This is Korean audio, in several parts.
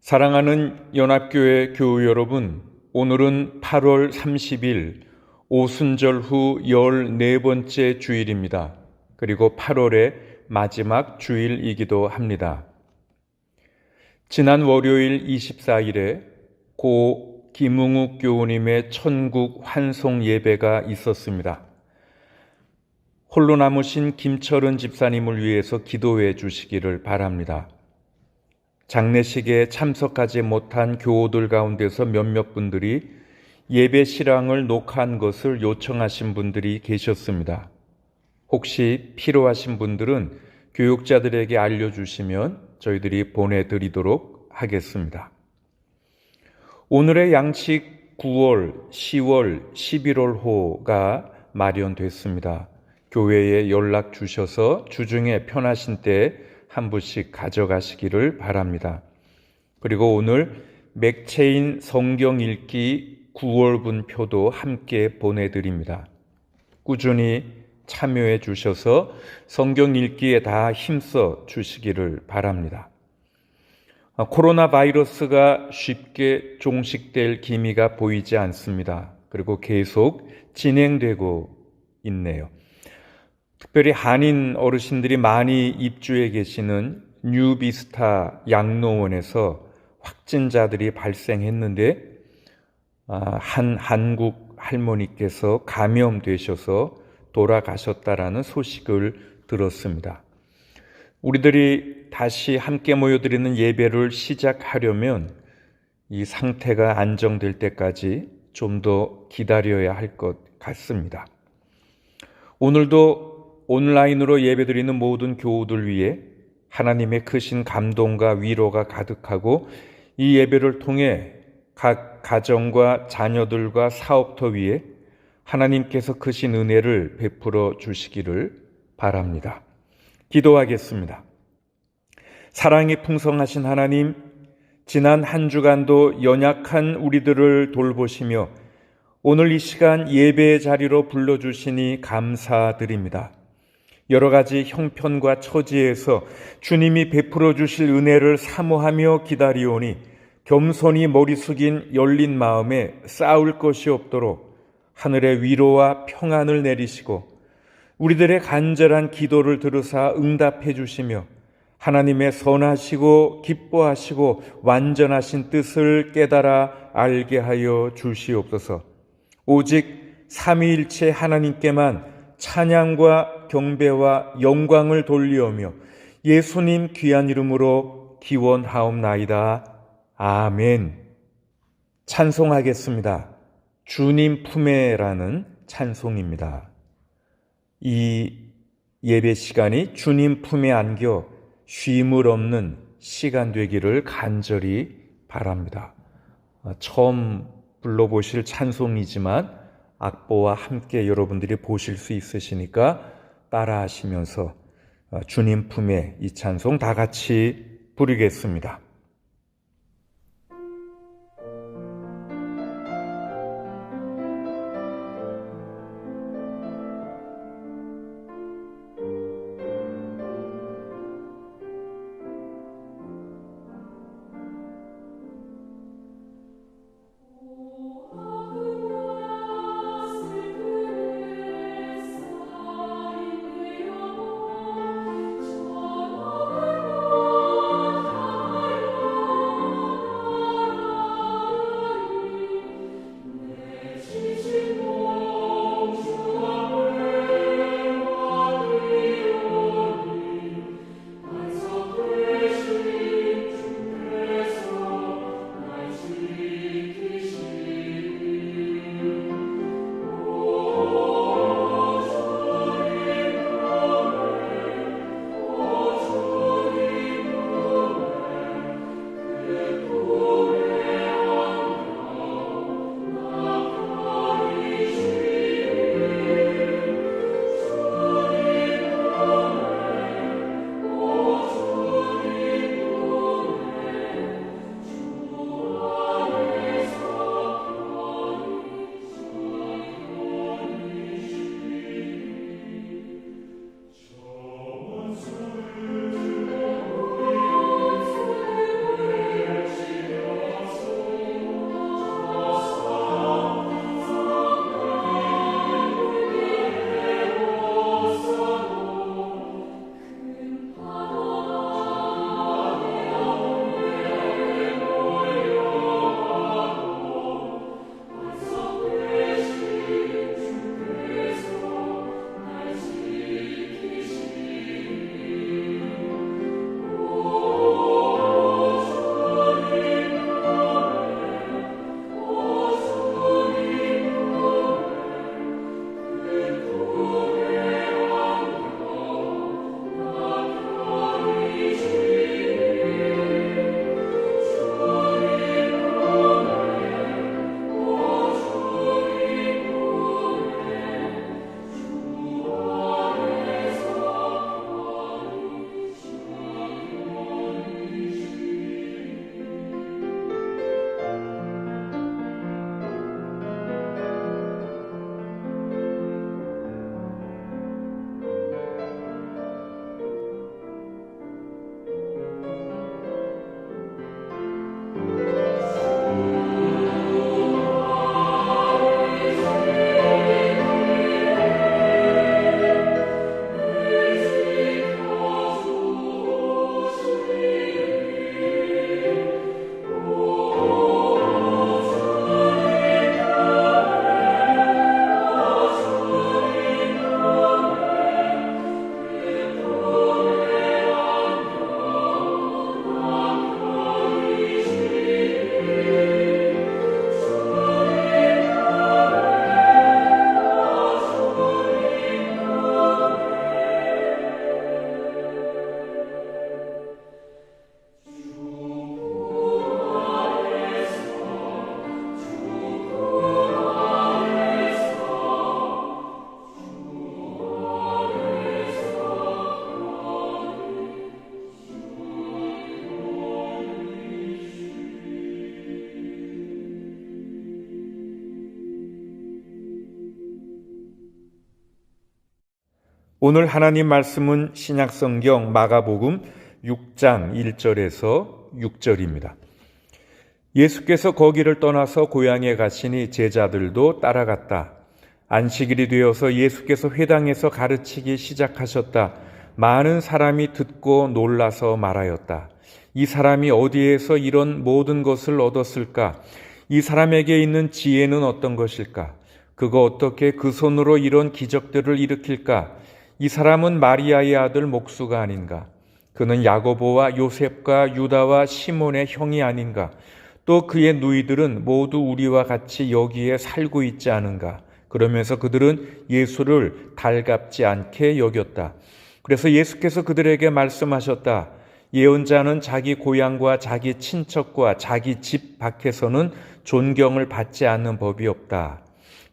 사랑하는 연합교회 교우 여러분, 오늘은 8월 30일 오순절 후 14번째 주일입니다. 그리고 8월의 마지막 주일이기도 합니다. 지난 월요일 24일에 고 김웅욱 교우님의 천국 환송 예배가 있었습니다. 홀로 남으신 김철은 집사님을 위해서 기도해 주시기를 바랍니다. 장례식에 참석하지 못한 교우들 가운데서 몇몇 분들이 예배 실황을 녹화한 것을 요청하신 분들이 계셨습니다. 혹시 필요하신 분들은 교육자들에게 알려주시면 저희들이 보내드리도록 하겠습니다. 오늘의 양식 9월, 10월, 11월호가 마련됐습니다. 교회에 연락 주셔서 주중에 편하신 때 한 부씩 가져가시기를 바랍니다. 그리고 오늘 맥체인 성경 읽기 9월분 표도 함께 보내드립니다. 꾸준히 참여해 주셔서 성경 읽기에 다 힘써 주시기를 바랍니다. 코로나 바이러스가 쉽게 종식될 기미가 보이지 않습니다. 그리고 계속 진행되고 있네요. 특별히 한인 어르신들이 많이 입주해 계시는 뉴비스타 양로원에서 확진자들이 발생했는데 한 한국 할머니께서 감염되셔서 돌아가셨다라는 소식을 들었습니다. 우리들이 다시 함께 모여드리는 예배를 시작하려면 이 상태가 안정될 때까지 좀 더 기다려야 할 것 같습니다. 오늘도 온라인으로 예배드리는 모든 교우들 위해 하나님의 크신 감동과 위로가 가득하고 이 예배를 통해 각 가정과 자녀들과 사업터 위에 하나님께서 크신 은혜를 베풀어 주시기를 바랍니다. 기도하겠습니다. 사랑이 풍성하신 하나님, 지난 한 주간도 연약한 우리들을 돌보시며 오늘 이 시간 예배의 자리로 불러주시니 감사드립니다. 여러 가지 형편과 처지에서 주님이 베풀어 주실 은혜를 사모하며 기다리오니 겸손히 머리 숙인 열린 마음에 쌓을 것이 없도록 하늘의 위로와 평안을 내리시고 우리들의 간절한 기도를 들으사 응답해 주시며 하나님의 선하시고 기뻐하시고 완전하신 뜻을 깨달아 알게 하여 주시옵소서. 오직 삼위일체 하나님께만 찬양과 경배와 영광을 돌리오며 예수님 귀한 이름으로 기원하옵나이다. 아멘. 찬송하겠습니다. 주님 품에라는 찬송입니다. 이 예배 시간이 주님 품에 안겨 쉼을 없는 시간 되기를 간절히 바랍니다. 처음 불러보실 찬송이지만 악보와 함께 여러분들이 보실 수 있으시니까 따라 하시면서 주님 품에 이 찬송 다 같이 부르겠습니다. 오늘 하나님 말씀은 신약성경 마가복음 6장 1절에서 6절입니다. 예수께서 거기를 떠나서 고향에 가시니 제자들도 따라갔다. 안식일이 되어서 예수께서 회당에서 가르치기 시작하셨다. 많은 사람이 듣고 놀라서 말하였다. 이 사람이 어디에서 이런 모든 것을 얻었을까? 이 사람에게 있는 지혜는 어떤 것일까? 그가 어떻게 그 손으로 이런 기적들을 일으킬까? 이 사람은 마리아의 아들 목수가 아닌가? 그는 야고보와 요셉과 유다와 시몬의 형이 아닌가? 또 그의 누이들은 모두 우리와 같이 여기에 살고 있지 않은가? 그러면서 그들은 예수를 달갑지 않게 여겼다. 그래서 예수께서 그들에게 말씀하셨다. 예언자는 자기 고향과 자기 친척과 자기 집 밖에서는 존경을 받지 않는 법이 없다.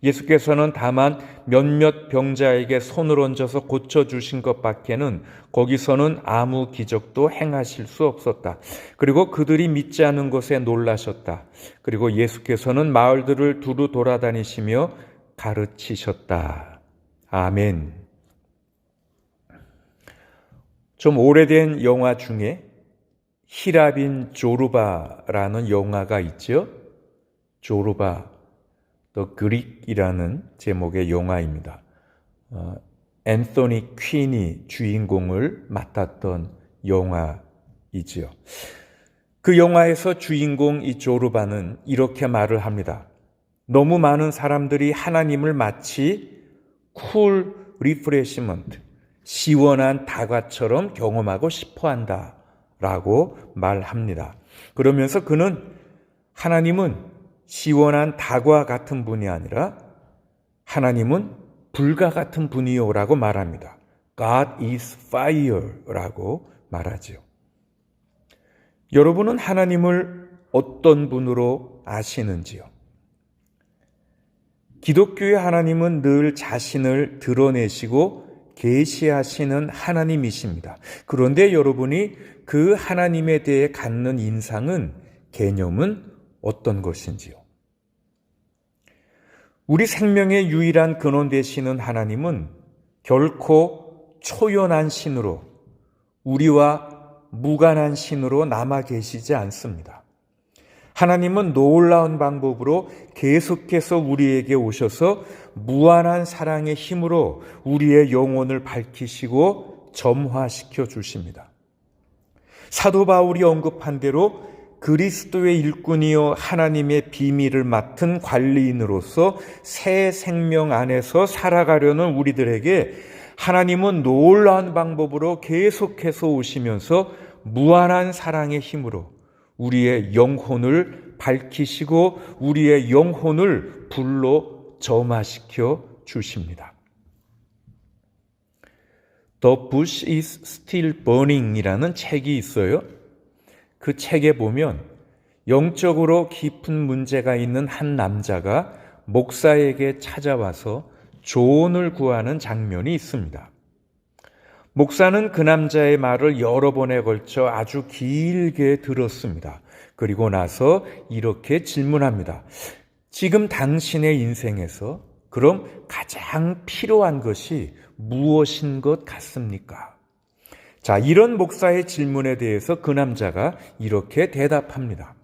예수께서는 다만 몇몇 병자에게 손을 얹어서 고쳐주신 것밖에는 거기서는 아무 기적도 행하실 수 없었다. 그리고 그들이 믿지 않은 것에 놀라셨다. 그리고 예수께서는 마을들을 두루 돌아다니시며 가르치셨다. 아멘. 좀 오래된 영화 중에 히라빈 조르바라는 영화가 있죠. 조르바 더 그릭이라는 제목의 영화입니다. 앤서니 퀸이 주인공을 맡았던 영화이지요. 그 영화에서 주인공 이 조르바는 이렇게 말을 합니다. 너무 많은 사람들이 하나님을 마치 쿨 리프레시먼트, 시원한 다과처럼 경험하고 싶어한다 라고 말합니다. 그러면서 그는 하나님은 시원한 다과 같은 분이 아니라 하나님은 불과 같은 분이요라고 말합니다. God is fire라고 말하죠. 여러분은 하나님을 어떤 분으로 아시는지요? 기독교의 하나님은 늘 자신을 드러내시고 계시하시는 하나님이십니다. 그런데 여러분이 그 하나님에 대해 갖는 인상은, 개념은 어떤 것인지요? 우리 생명의 유일한 근원 되시는 하나님은 결코 초연한 신으로, 우리와 무관한 신으로 남아 계시지 않습니다. 하나님은 놀라운 방법으로 계속해서 우리에게 오셔서 무한한 사랑의 힘으로 우리의 영혼을 밝히시고 점화시켜 주십니다. 사도 바울이 언급한 대로 그리스도의 일꾼이요 하나님의 비밀을 맡은 관리인으로서 새 생명 안에서 살아가려는 우리들에게 하나님은 놀라운 방법으로 계속해서 오시면서 무한한 사랑의 힘으로 우리의 영혼을 밝히시고 우리의 영혼을 불로 점화시켜 주십니다. The Bush is Still Burning 이라는 책이 있어요. 그 책에 보면 영적으로 깊은 문제가 있는 한 남자가 목사에게 찾아와서 조언을 구하는 장면이 있습니다. 목사는 그 남자의 말을 여러 번에 걸쳐 아주 길게 들었습니다. 그리고 나서 이렇게 질문합니다. 지금 당신의 인생에서 그럼 가장 필요한 것이 무엇인 것 같습니까? 자, 이런 목사의 질문에 대해서 그 남자가 이렇게 대답합니다.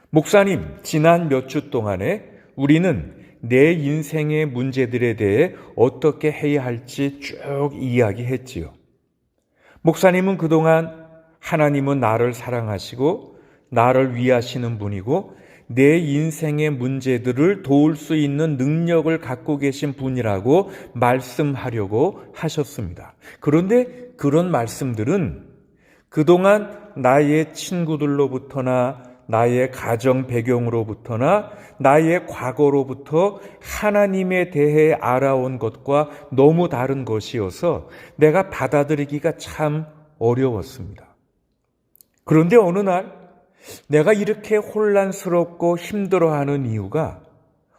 목사님, 지난 몇 주 동안에 우리는 내 인생의 문제들에 대해 어떻게 해야 할지 쭉 이야기했지요. 목사님은 그동안 하나님은 나를 사랑하시고 나를 위하시는 분이고 내 인생의 문제들을 도울 수 있는 능력을 갖고 계신 분이라고 말씀하려고 하셨습니다. 그런데 그런 말씀들은 그동안 나의 친구들로부터나 나의 가정 배경으로부터나 나의 과거로부터 하나님에 대해 알아온 것과 너무 다른 것이어서 내가 받아들이기가 참 어려웠습니다. 그런데 어느 날 내가 이렇게 혼란스럽고 힘들어하는 이유가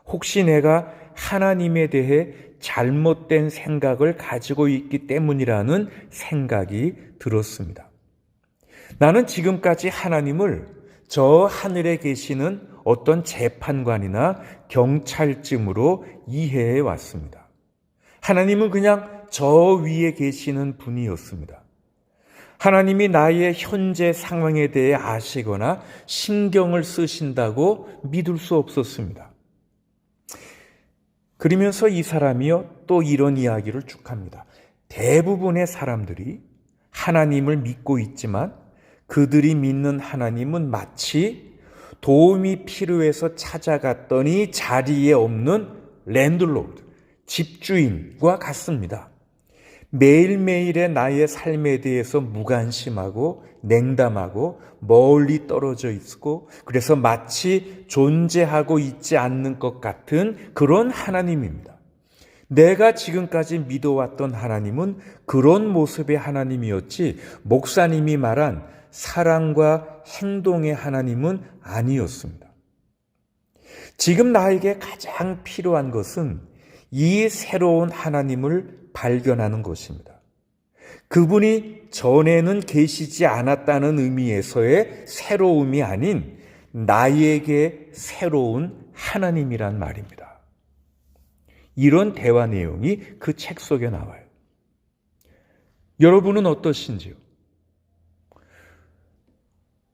혹시 내가 하나님에 대해 잘못된 생각을 가지고 있기 때문이라는 생각이 들었습니다. 나는 지금까지 하나님을 저 하늘에 계시는 어떤 재판관이나 경찰쯤으로 이해해 왔습니다. 하나님은 그냥 저 위에 계시는 분이었습니다. 하나님이 나의 현재 상황에 대해 아시거나 신경을 쓰신다고 믿을 수 없었습니다. 그러면서 이 사람이요, 또 이런 이야기를 쭉 합니다. 대부분의 사람들이 하나님을 믿고 있지만 그들이 믿는 하나님은 마치 도움이 필요해서 찾아갔더니 자리에 없는 랜드로드, 집주인과 같습니다. 매일매일의 나의 삶에 대해서 무관심하고 냉담하고 멀리 떨어져 있고, 그래서 마치 존재하고 있지 않는 것 같은 그런 하나님입니다. 내가 지금까지 믿어왔던 하나님은 그런 모습의 하나님이었지, 목사님이 말한 사랑과 행동의 하나님은 아니었습니다. 지금 나에게 가장 필요한 것은 이 새로운 하나님을 발견하는 것입니다. 그분이 전에는 계시지 않았다는 의미에서의 새로움이 아닌 나에게 새로운 하나님이란 말입니다. 이런 대화 내용이 그 책 속에 나와요. 여러분은 어떠신지요?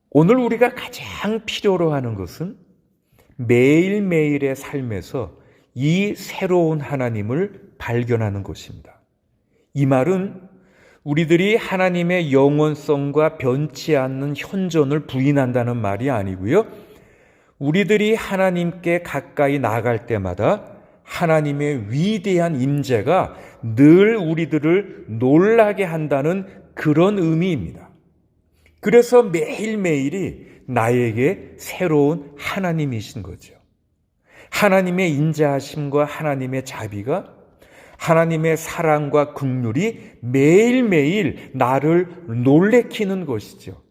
오늘 우리가 가장 필요로 하는 것은 매일매일의 삶에서 이 새로운 하나님을 발견하는 것입니다. 이 말은 우리들이 하나님의 영원성과 변치 않는 현존을 부인한다는 말이 아니고요. 우리들이 하나님께 가까이 나갈 때마다 하나님의 위대한 임재가 늘 우리들을 놀라게 한다는 그런 의미입니다. 그래서 매일매일이 나에게 새로운 하나님이신 거죠. 하나님의 인자하심과 하나님의 자비가, 하나님의 사랑과 긍휼이 매일매일 나를 놀래키는 것이죠.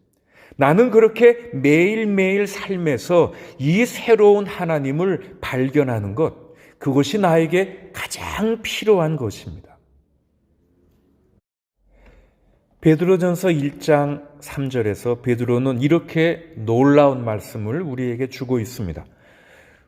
나는 그렇게 매일매일 삶에서 이 새로운 하나님을 발견하는 것, 그것이 나에게 가장 필요한 것입니다. 베드로전서 1장 3절에서 베드로는 이렇게 놀라운 말씀을 우리에게 주고 있습니다.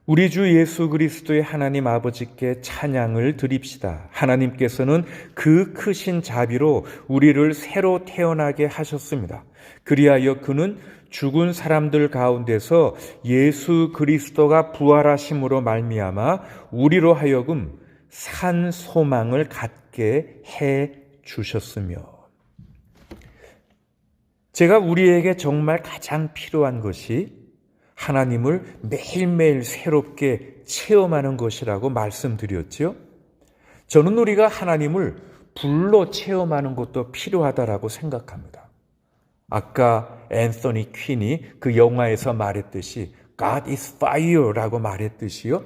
우리 주 예수 그리스도의 하나님 아버지께 찬양을 드립시다. 하나님께서는 그 크신 자비로 우리를 새로 태어나게 하셨습니다. 그리하여 그는 죽은 사람들 가운데서 예수 그리스도가 부활하심으로 말미암아 우리로 하여금 산 소망을 갖게 해 주셨으며, 제가 우리에게 정말 가장 필요한 것이 하나님을 매일매일 새롭게 체험하는 것이라고 말씀드렸죠. 저는 우리가 하나님을 불로 체험하는 것도 필요하다라고 생각합니다. 아까 앤서니 퀸이 그 영화에서 말했듯이 God is fire라고 말했듯이요.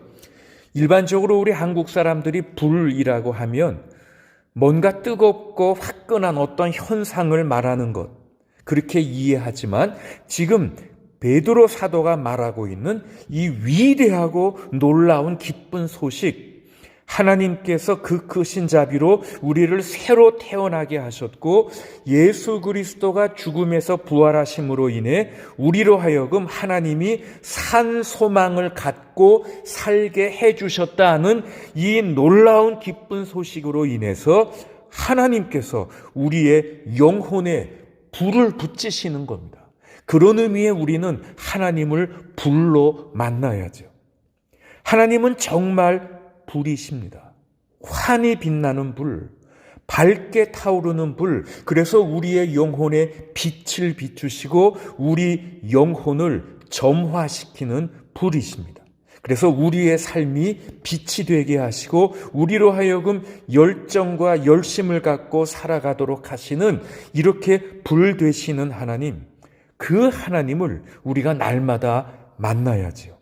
일반적으로 우리 한국 사람들이 불이라고 하면 뭔가 뜨겁고 화끈한 어떤 현상을 말하는 것, 그렇게 이해하지만 지금 베드로 사도가 말하고 있는 이 위대하고 놀라운 기쁜 소식, 하나님께서 그 크신 자비로 우리를 새로 태어나게 하셨고 예수 그리스도가 죽음에서 부활하심으로 인해 우리로 하여금 하나님이 산 소망을 갖고 살게 해주셨다는 이 놀라운 기쁜 소식으로 인해서 하나님께서 우리의 영혼에 불을 붙이시는 겁니다. 그런 의미에 우리는 하나님을 불로 만나야죠. 하나님은 정말 불이십니다. 환히 빛나는 불, 밝게 타오르는 불, 그래서 우리의 영혼에 빛을 비추시고 우리 영혼을 점화시키는 불이십니다. 그래서 우리의 삶이 빛이 되게 하시고 우리로 하여금 열정과 열심을 갖고 살아가도록 하시는, 이렇게 불 되시는 하나님, 그 하나님을 우리가 날마다 만나야지요.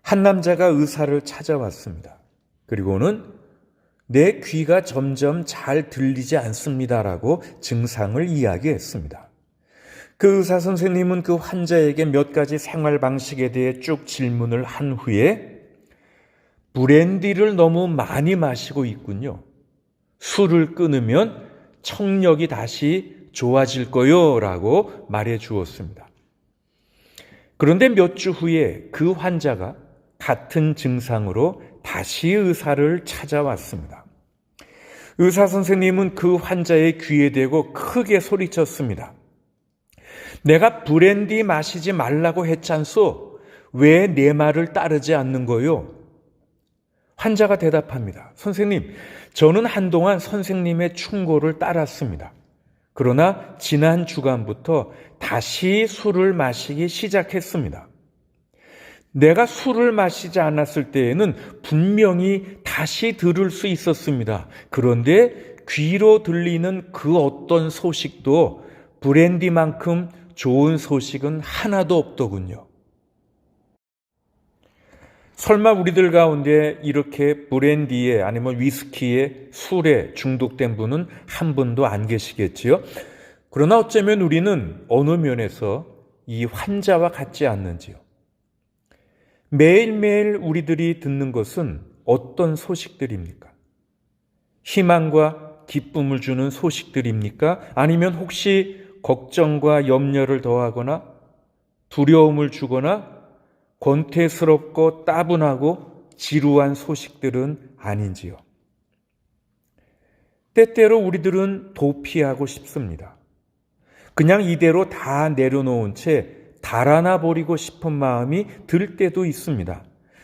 한 남자가 의사를 찾아왔습니다. 그리고는 내 귀가 점점 잘 들리지 않습니다라고 증상을 이야기했습니다. 그 의사 선생님은 그 환자에게 몇 가지 생활 방식에 대해 쭉 질문을 한 후에 브랜디를 너무 많이 마시고 있군요. 술을 끊으면 청력이 다시 좋아질 거요 라고 말해 주었습니다. 그런데 몇 주 후에 그 환자가 같은 증상으로 다시 의사를 찾아왔습니다. 의사 선생님은 그 환자의 귀에 대고 크게 소리쳤습니다. 내가 브랜디 마시지 말라고 했잖소. 왜 내 말을 따르지 않는 거요? 환자가 대답합니다. 선생님, 저는 한동안 선생님의 충고를 따랐습니다. 그러나 지난 주간부터 다시 술을 마시기 시작했습니다. 내가 술을 마시지 않았을 때에는 분명히 다시 들을 수 있었습니다. 그런데 귀로 들리는 그 어떤 소식도 브랜디만큼 좋은 소식은 하나도 없더군요. 설마 우리들 가운데 이렇게 브랜디에 아니면 위스키에 술에 중독된 분은 한 분도 안 계시겠지요? 그러나 어쩌면 우리는 어느 면에서 이 환자와 같지 않는지요? 매일매일 우리들이 듣는 것은 어떤 소식들입니까? 희망과 기쁨을 주는 소식들입니까? 아니면 혹시 걱정과 염려를 더하거나 두려움을 주거나 권태스럽고 따분하고 지루한 소식들은 아닌지요? 때때로 우리들은 도피하고 싶습니다. 그냥 이대로 다 내려놓은 채 달아나 버리고 싶은 마음이 들 때도 있습니다.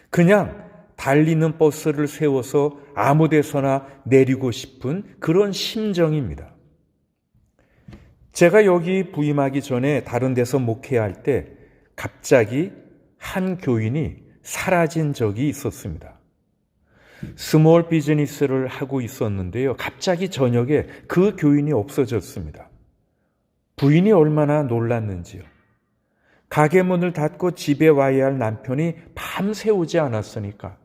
그냥 달리는 버스를 세워서 아무 데서나 내리고 싶은 그런 심정입니다. 제가 여기 부임하기 전에 다른 데서 목회할 때 갑자기 한 교인이 사라진 적이 있었습니다. 스몰 비즈니스를 하고 있었는데요. 갑자기 저녁에 그 교인이 없어졌습니다. 부인이 얼마나 놀랐는지요. 가게 문을 닫고 집에 와야 할 남편이 밤새 오지 않았으니까.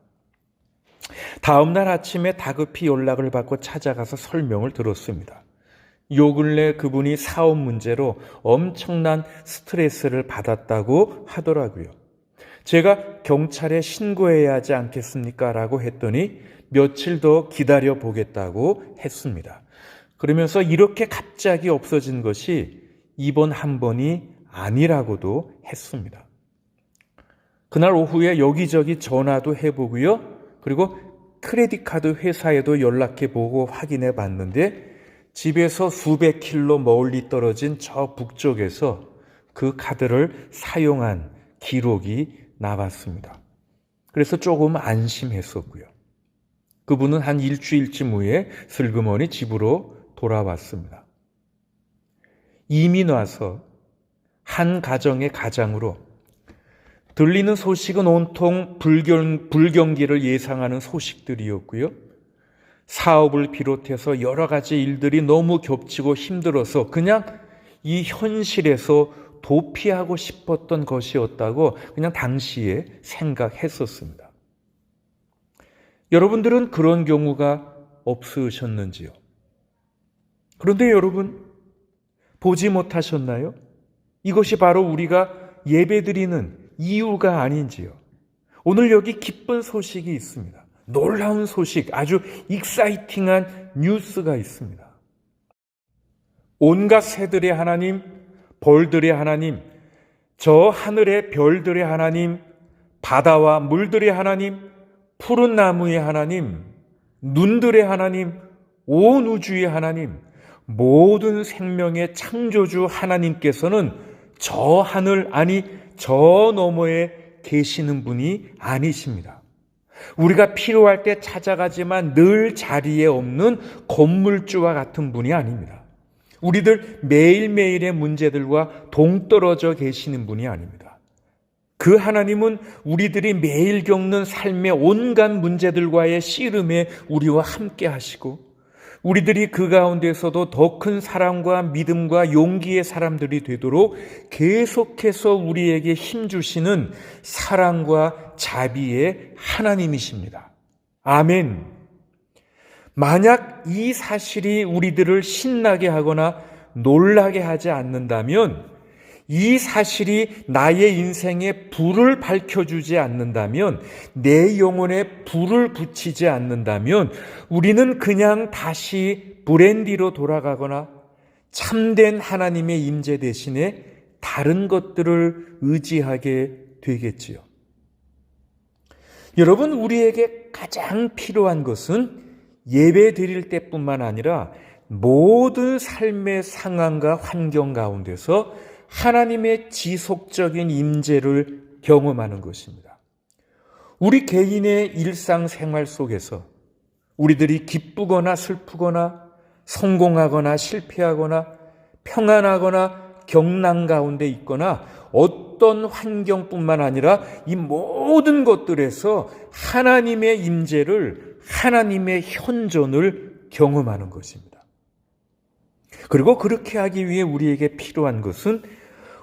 다음 날 아침에 다급히 연락을 받고 찾아가서 설명을 들었습니다. 요 근래 그분이 사업 문제로 엄청난 스트레스를 받았다고 하더라고요. 제가 경찰에 신고해야 하지 않겠습니까? 라고 했더니 며칠 더 기다려 보겠다고 했습니다. 그러면서 이렇게 갑자기 없어진 것이 이번 한 번이 아니라고도 했습니다. 그날 오후에 여기저기 전화도 해보고요. 그리고 크레딧 카드 회사에도 연락해보고 확인해 봤는데 집에서 수백 킬로 멀리 떨어진 저 북쪽에서 그 카드를 사용한 기록이 나왔습니다. 그래서 조금 안심했었고요. 그분은 한 일주일쯤 후에 슬그머니 집으로 돌아왔습니다. 이민 와서 한 가정의 가장으로 들리는 소식은 온통 불경기를 예상하는 소식들이었고요. 사업을 비롯해서 여러 가지 일들이 너무 겹치고 힘들어서 그냥 이 현실에서 도피하고 싶었던 것이었다고 그냥 당시에 생각했었습니다. 여러분들은 그런 경우가 없으셨는지요? 그런데 여러분, 보지 못하셨나요? 이것이 바로 우리가 예배드리는 이유가 아닌지요? 오늘 여기 기쁜 소식이 있습니다. 놀라운 소식, 아주 익사이팅한 뉴스가 있습니다. 온갖 새들의 하나님, 벌들의 하나님, 저 하늘의 별들의 하나님, 바다와 물들의 하나님, 푸른 나무의 하나님, 눈들의 하나님, 온 우주의 하나님, 모든 생명의 창조주 하나님께서는 저 하늘, 아니 저 너머에 계시는 분이 아니십니다. 우리가 필요할 때 찾아가지만 늘 자리에 없는 건물주와 같은 분이 아닙니다. 우리들 매일매일의 문제들과 동떨어져 계시는 분이 아닙니다. 그 하나님은 우리들이 매일 겪는 삶의 온갖 문제들과의 씨름에 우리와 함께 하시고 우리들이 그 가운데서도 더 큰 사랑과 믿음과 용기의 사람들이 되도록 계속해서 우리에게 힘주시는 사랑과 자비의 하나님이십니다. 아멘. 만약 이 사실이 우리들을 신나게 하거나 놀라게 하지 않는다면, 이 사실이 나의 인생에 불을 밝혀주지 않는다면, 내 영혼에 불을 붙이지 않는다면 우리는 그냥 다시 브랜디로 돌아가거나 참된 하나님의 임재 대신에 다른 것들을 의지하게 되겠지요. 여러분, 우리에게 가장 필요한 것은 예배 드릴 때뿐만 아니라 모든 삶의 상황과 환경 가운데서 하나님의 지속적인 임재를 경험하는 것입니다. 우리 개인의 일상생활 속에서 우리들이 기쁘거나 슬프거나 성공하거나 실패하거나 평안하거나 경랑 가운데 있거나 어떤 환경뿐만 아니라 이 모든 것들에서 하나님의 임재를, 하나님의 현존을 경험하는 것입니다. 그리고 그렇게 하기 위해 우리에게 필요한 것은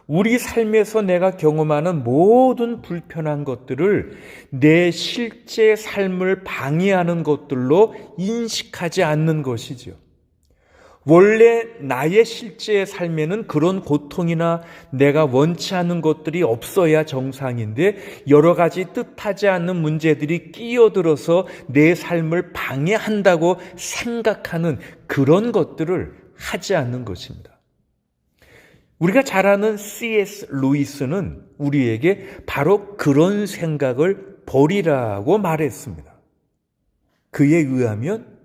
우리 삶에서 내가 경험하는 모든 불편한 것들을 내 실제 삶을 방해하는 것들로 인식하지 않는 것이죠. 원래 나의 실제 삶에는 그런 고통이나 내가 원치 않는 것들이 없어야 정상인데 여러 가지 뜻하지 않는 문제들이 끼어들어서 내 삶을 방해한다고 생각하는 그런 것들을 하지 않는 것입니다. 우리가 잘 아는 C.S. 루이스는 우리에게 바로 그런 생각을 버리라고 말했습니다. 그에 의하면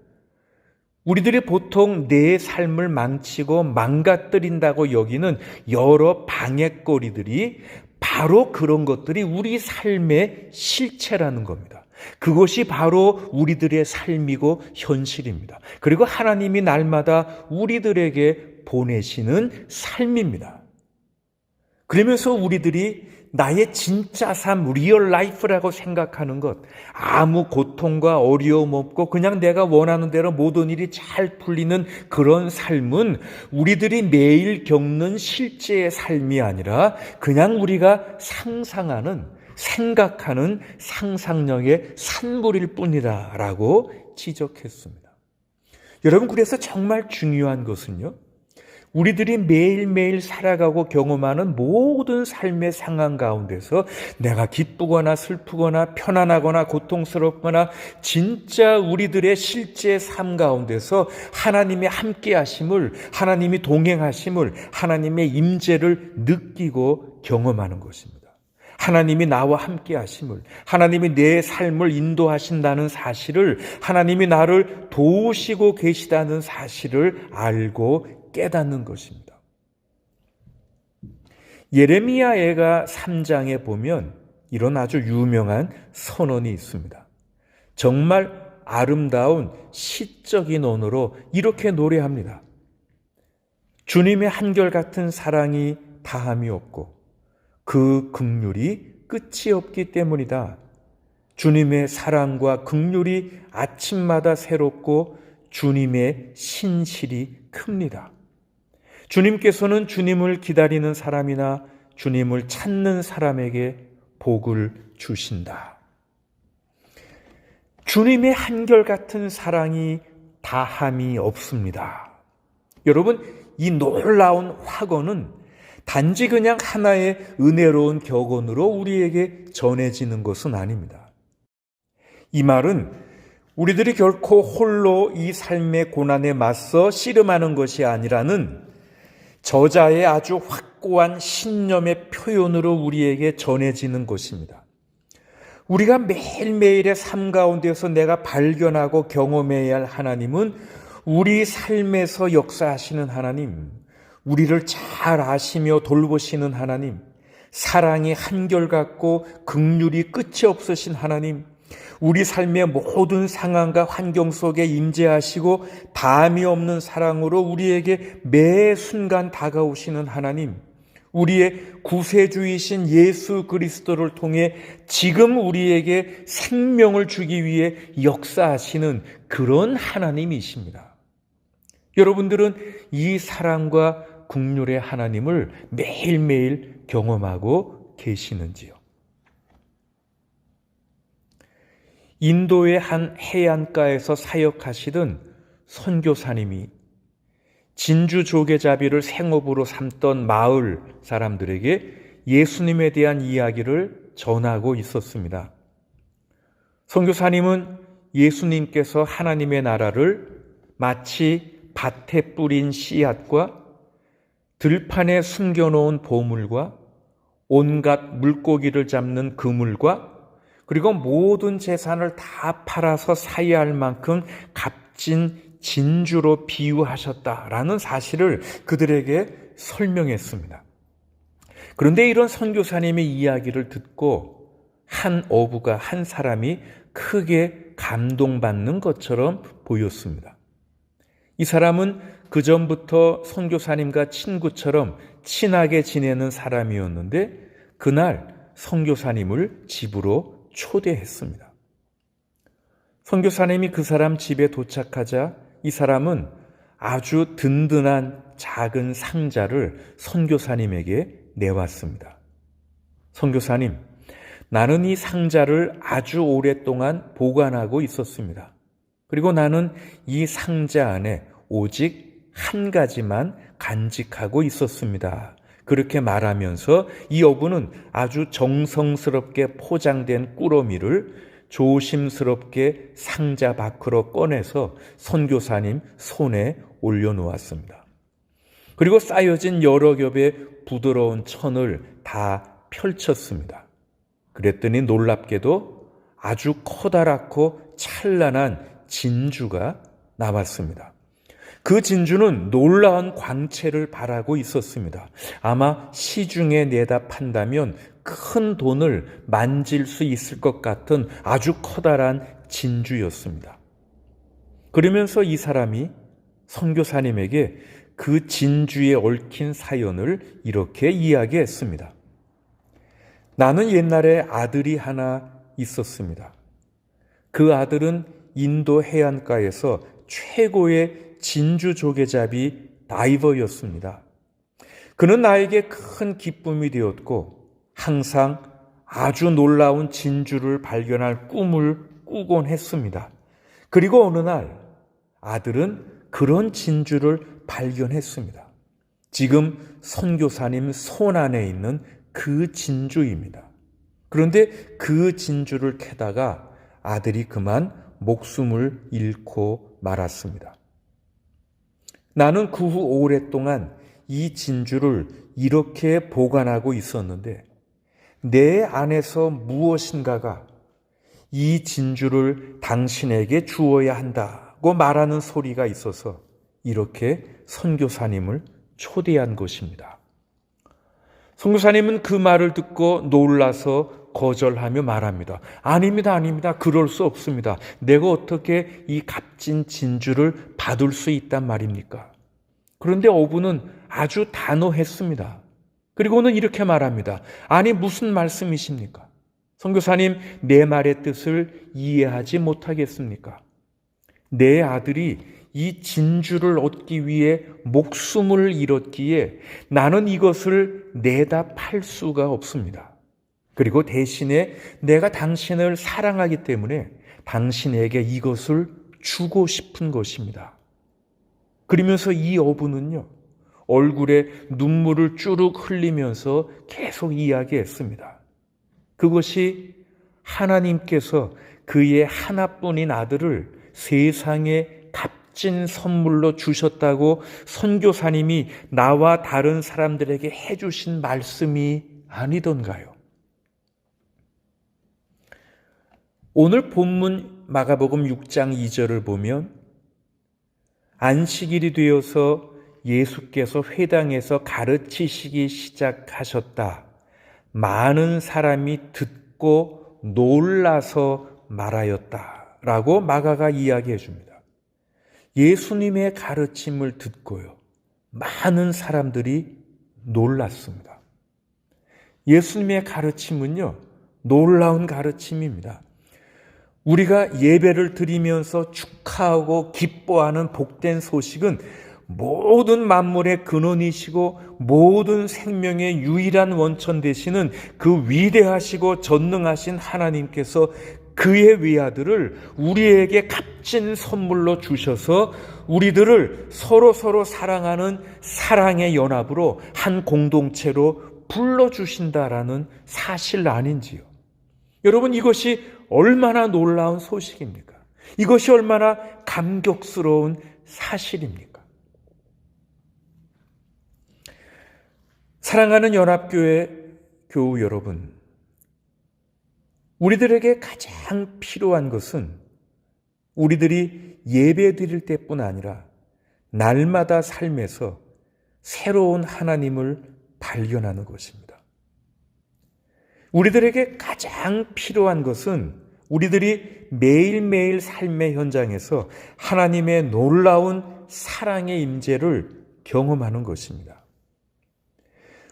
우리들이 보통 내 삶을 망치고 망가뜨린다고 여기는 여러 방해거리들이 바로 그런 것들이 우리 삶의 실체라는 겁니다. 그것이 바로 우리들의 삶이고 현실입니다. 그리고 하나님이 날마다 우리들에게 보내시는 삶입니다. 그러면서 우리들이 나의 진짜 삶, 리얼 라이프라고 생각하는 것, 아무 고통과 어려움 없고 그냥 내가 원하는 대로 모든 일이 잘 풀리는 그런 삶은 우리들이 매일 겪는 실제의 삶이 아니라 그냥 우리가 상상하는, 생각하는 상상력의 산물일 뿐이다라고 지적했습니다. 여러분, 그래서 정말 중요한 것은요, 우리들이 매일매일 살아가고 경험하는 모든 삶의 상황 가운데서 내가 기쁘거나 슬프거나 편안하거나 고통스럽거나 진짜 우리들의 실제 삶 가운데서 하나님의 함께 하심을, 하나님이 동행하심을, 하나님의 임재를 느끼고 경험하는 것입니다. 하나님이 나와 함께 하심을, 하나님이 내 삶을 인도하신다는 사실을, 하나님이 나를 도우시고 계시다는 사실을 알고 깨닫는 것입니다. 예레미야애가 3장에 보면 이런 아주 유명한 선언이 있습니다. 정말 아름다운 시적인 언어로 이렇게 노래합니다. 주님의 한결같은 사랑이 다함이 없고 그 긍휼이 끝이 없기 때문이다. 주님의 사랑과 긍휼이 아침마다 새롭고 주님의 신실이 큽니다. 주님께서는 주님을 기다리는 사람이나 주님을 찾는 사람에게 복을 주신다. 주님의 한결같은 사랑이 다함이 없습니다. 여러분, 이 놀라운 확언은 단지 그냥 하나의 은혜로운 격언으로 우리에게 전해지는 것은 아닙니다. 이 말은 우리들이 결코 홀로 이 삶의 고난에 맞서 씨름하는 것이 아니라는 저자의 아주 확고한 신념의 표현으로 우리에게 전해지는 것입니다. 우리가 매일매일의 삶 가운데서 내가 발견하고 경험해야 할 하나님은 우리 삶에서 역사하시는 하나님, 우리를 잘 아시며 돌보시는 하나님, 사랑이 한결같고 긍휼이 끝이 없으신 하나님, 우리 삶의 모든 상황과 환경 속에 임재하시고 다함이 없는 사랑으로 우리에게 매 순간 다가오시는 하나님, 우리의 구세주이신 예수 그리스도를 통해 지금 우리에게 생명을 주기 위해 역사하시는 그런 하나님이십니다. 여러분들은 이 사랑과 긍휼의 하나님을 매일매일 경험하고 계시는지요? 인도의 한 해안가에서 사역하시던 선교사님이 진주 조개잡이를 생업으로 삼던 마을 사람들에게 예수님에 대한 이야기를 전하고 있었습니다. 선교사님은 예수님께서 하나님의 나라를 마치 밭에 뿌린 씨앗과 들판에 숨겨놓은 보물과 온갖 물고기를 잡는 그물과 그리고 모든 재산을 다 팔아서 사야 할 만큼 값진 진주로 비유하셨다라는 사실을 그들에게 설명했습니다. 그런데 이런 선교사님의 이야기를 듣고 한 어부가, 한 사람이 크게 감동받는 것처럼 보였습니다. 이 사람은 그전부터 선교사님과 친구처럼 친하게 지내는 사람이었는데 그날 선교사님을 집으로 초대했습니다. 선교사님이 그 사람 집에 도착하자 이 사람은 아주 든든한 작은 상자를 선교사님에게 내왔습니다. 선교사님, 나는 이 상자를 아주 오랫동안 보관하고 있었습니다. 그리고 나는 이 상자 안에 오직 한 가지만 간직하고 있었습니다. 그렇게 말하면서 이 어부는 아주 정성스럽게 포장된 꾸러미를 조심스럽게 상자 밖으로 꺼내서 선교사님 손에 올려놓았습니다. 그리고 쌓여진 여러 겹의 부드러운 천을 다 펼쳤습니다. 그랬더니 놀랍게도 아주 커다랗고 찬란한 진주가 나왔습니다. 그 진주는 놀라운 광채를 발하고 있었습니다. 아마 시중에 내다 판다면 큰 돈을 만질 수 있을 것 같은 아주 커다란 진주였습니다. 그러면서 이 사람이 선교사님에게 그 진주에 얽힌 사연을 이렇게 이야기했습니다. 나는 옛날에 아들이 하나 있었습니다. 그 아들은 인도 해안가에서 최고의 진주 조개잡이 다이버였습니다. 그는 나에게 큰 기쁨이 되었고 항상 아주 놀라운 진주를 발견할 꿈을 꾸곤 했습니다. 그리고 어느 날 아들은 그런 진주를 발견했습니다. 지금 선교사님 손 안에 있는 그 진주입니다. 그런데 그 진주를 캐다가 아들이 그만 목숨을 잃고 말았습니다. 나는 그 후 오랫동안 이 진주를 이렇게 보관하고 있었는데 내 안에서 무엇인가가 이 진주를 당신에게 주어야 한다고 말하는 소리가 있어서 이렇게 선교사님을 초대한 것입니다. 선교사님은 그 말을 듣고 놀라서 거절하며 말합니다. 아닙니다, 아닙니다. 그럴 수 없습니다. 내가 어떻게 이 값진 진주를 받을 수 있단 말입니까? 그런데 어부는 아주 단호했습니다. 그리고는 이렇게 말합니다. 아니, 무슨 말씀이십니까? 선교사님, 내 말의 뜻을 이해하지 못하겠습니까? 내 아들이 이 진주를 얻기 위해 목숨을 잃었기에 나는 이것을 내다 팔 수가 없습니다. 그리고 대신에 내가 당신을 사랑하기 때문에 당신에게 이것을 주고 싶은 것입니다. 그러면서 이 어부는요, 얼굴에 눈물을 주룩 흘리면서 계속 이야기했습니다. 그것이 하나님께서 그의 하나뿐인 아들을 세상에 값진 선물로 주셨다고 선교사님이 나와 다른 사람들에게 해주신 말씀이 아니던가요? 오늘 본문 마가복음 6장 2절을 보면 안식일이 되어서 예수께서 회당에서 가르치시기 시작하셨다. 많은 사람이 듣고 놀라서 말하였다. 라고 마가가 이야기해 줍니다. 예수님의 가르침을 듣고요, 많은 사람들이 놀랐습니다. 예수님의 가르침은요, 놀라운 가르침입니다. 우리가 예배를 드리면서 축하하고 기뻐하는 복된 소식은 모든 만물의 근원이시고 모든 생명의 유일한 원천 되시는 그 위대하시고 전능하신 하나님께서 그의 외아들을 우리에게 값진 선물로 주셔서 우리들을 서로 사랑하는 사랑의 연합으로 한 공동체로 불러주신다라는 사실 아닌지요? 여러분, 이것이 얼마나 놀라운 소식입니까? 이것이 얼마나 감격스러운 사실입니까? 사랑하는 연합교회 교우 여러분, 우리들에게 가장 필요한 것은 우리들이 예배 드릴 때뿐 아니라 날마다 삶에서 새로운 하나님을 발견하는 것입니다. 우리들에게 가장 필요한 것은 우리들이 매일매일 삶의 현장에서 하나님의 놀라운 사랑의 임재를 경험하는 것입니다.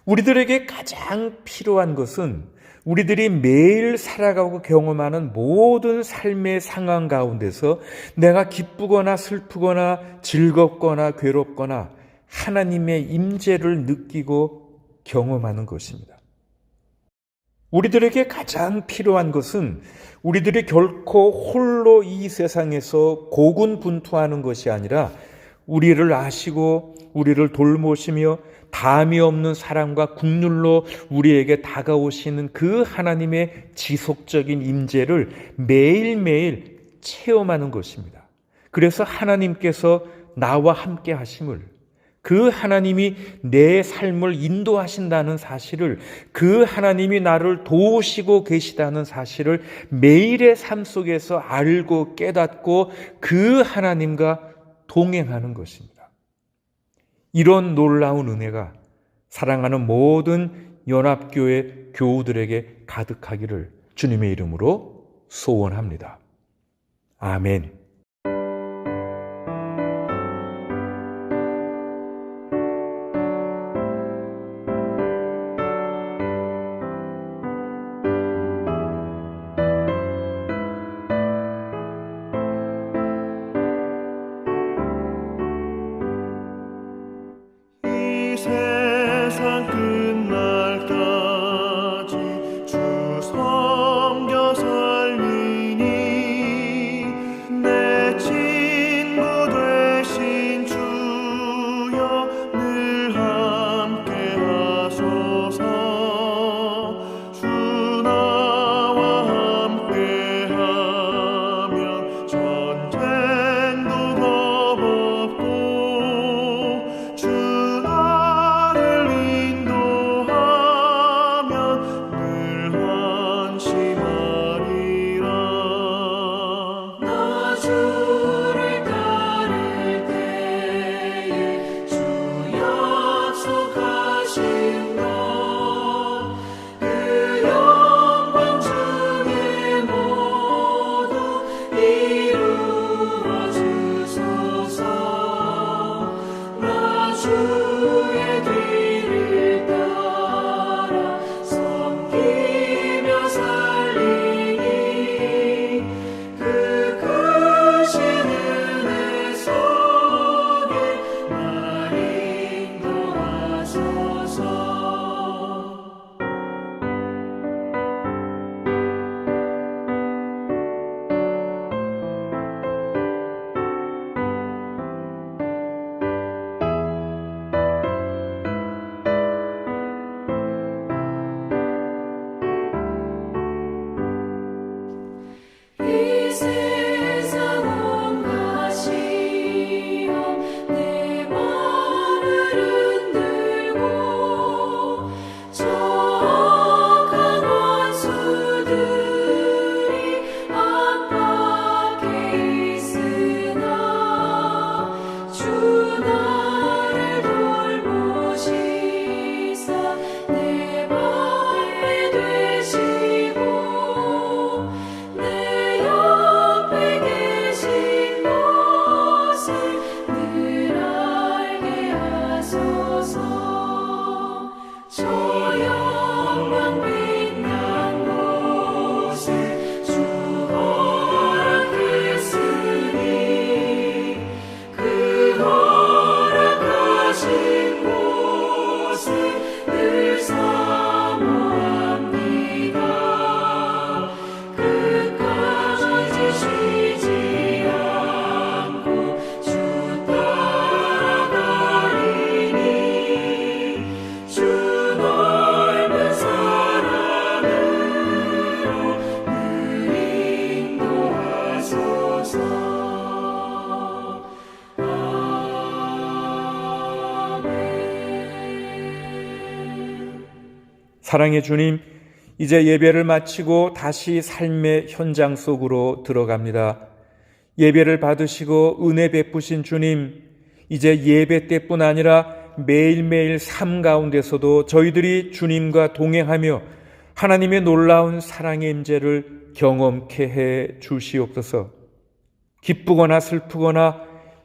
우리들에게 가장 필요한 것은 우리들이 매일 살아가고 경험하는 모든 삶의 상황 가운데서 내가 기쁘거나 슬프거나 즐겁거나 괴롭거나 하나님의 임재를 느끼고 경험하는 것입니다. 우리들에게 가장 필요한 것은 우리들이 결코 홀로 이 세상에서 고군분투하는 것이 아니라 우리를 아시고 우리를 돌보시며 담이 없는 사랑과 국률로 우리에게 다가오시는 그 하나님의 지속적인 임재를 매일매일 체험하는 것입니다. 그래서 하나님께서 나와 함께 하심을, 그 하나님이 내 삶을 인도하신다는 사실을, 그 하나님이 나를 도우시고 계시다는 사실을 매일의 삶 속에서 알고 깨닫고 그 하나님과 동행하는 것입니다. 이런 놀라운 은혜가 사랑하는 모든 연합교회 교우들에게 가득하기를 주님의 이름으로 소원합니다. 아멘. 세상 끝날까지 주 섬겨 살리니 내 친구 되신 주여 늘 함께 하소서. 주 나와 함께 하면 전쟁도 겁없고 주 주의 뒤를 따라 섬기며 살리니 그 크신 은혜 속에 날 인도하소서. 이 세상 온갖 시험 내 마음을 흔들고 저악한 원수들이 압박해 있으나 주 나를 돌보시사 내 방패 되시고 내 옆에 계신 것을 늘 알게 하소서. 저 영광 빛난 곳을 주 허락했으니 그 허락하신 곳을 늘 사모합니다. 끝까지 쉬지 않고 주 따라가리니 주 넓은 사랑으로 늘 인도하소서. 아멘. 사랑의 주님, 이제 예배를 마치고 다시 삶의 현장 속으로 들어갑니다. 예배를 받으시고 은혜 베푸신 주님, 이제 예배 때뿐 아니라 매일매일 삶 가운데서도 저희들이 주님과 동행하며 하나님의 놀라운 사랑의 임재를 경험케 해 주시옵소서. 기쁘거나 슬프거나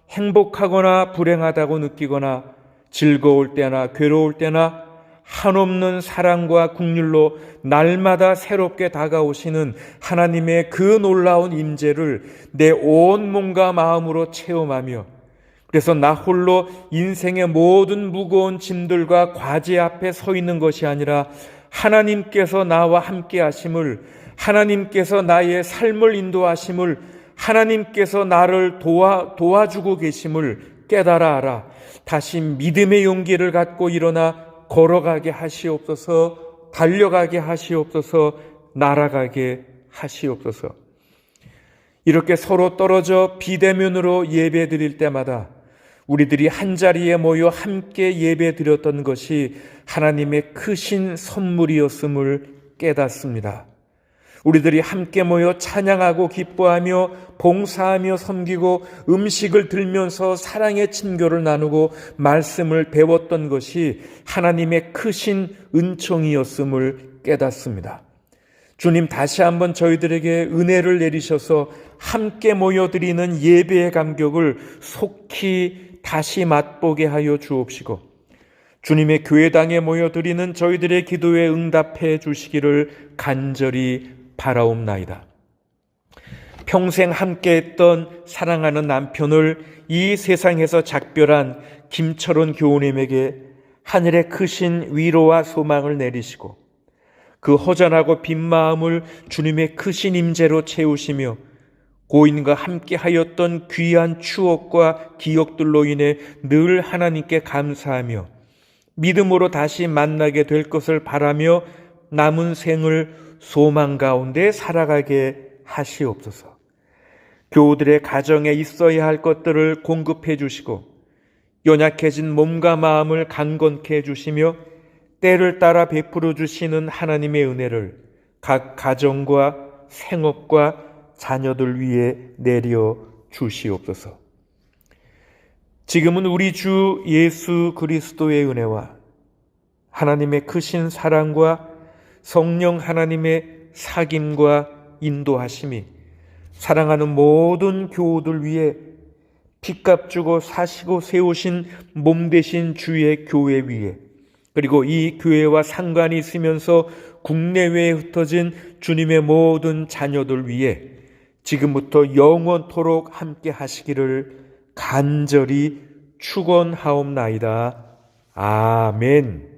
행복하거나 불행하다고 느끼거나 즐거울 때나 괴로울 때나 한없는 사랑과 긍휼로 날마다 새롭게 다가오시는 하나님의 그 놀라운 임재를 내 온 몸과 마음으로 체험하며, 그래서 나 홀로 인생의 모든 무거운 짐들과 과제 앞에 서 있는 것이 아니라 하나님께서 나와 함께 하심을, 하나님께서 나의 삶을 인도하심을, 하나님께서 나를 도와주고 계심을 깨달아 알아 다시 믿음의 용기를 갖고 일어나 걸어가게 하시옵소서. 달려가게 하시옵소서. 날아가게 하시옵소서. 이렇게 서로 떨어져 비대면으로 예배 드릴 때마다 우리들이 한자리에 모여 함께 예배 드렸던 것이 하나님의 크신 선물이었음을 깨닫습니다. 우리들이 함께 모여 찬양하고 기뻐하며 봉사하며 섬기고 음식을 들면서 사랑의 친교를 나누고 말씀을 배웠던 것이 하나님의 크신 은총이었음을 깨닫습니다. 주님, 다시 한번 저희들에게 은혜를 내리셔서 함께 모여드리는 예배의 감격을 속히 다시 맛보게 하여 주옵시고, 주님의 교회당에 모여드리는 저희들의 기도에 응답해 주시기를 간절히 바라옵나이다. 평생 함께했던 사랑하는 남편을 이 세상에서 작별한 김철원 교우님에게 하늘의 크신 위로와 소망을 내리시고, 그 허전하고 빈 마음을 주님의 크신 임재로 채우시며, 고인과 함께하였던 귀한 추억과 기억들로 인해 늘 하나님께 감사하며 믿음으로 다시 만나게 될 것을 바라며 남은 생을 소망 가운데 살아가게 하시옵소서. 교우들의 가정에 있어야 할 것들을 공급해 주시고, 연약해진 몸과 마음을 강건케 해주시며 때를 따라 베풀어 주시는 하나님의 은혜를 각 가정과 생업과 자녀들 위에 내려 주시옵소서. 지금은 우리 주 예수 그리스도의 은혜와 하나님의 크신 사랑과 성령 하나님의 사귐과 인도하심이 사랑하는 모든 교우들 위에 핏값 주고 사시고 세우신 몸 되신 주의 교회 위에, 그리고 이 교회와 상관이 있으면서 국내외에 흩어진 주님의 모든 자녀들 위에 지금부터 영원토록 함께 하시기를 간절히 축원하옵나이다. 아멘.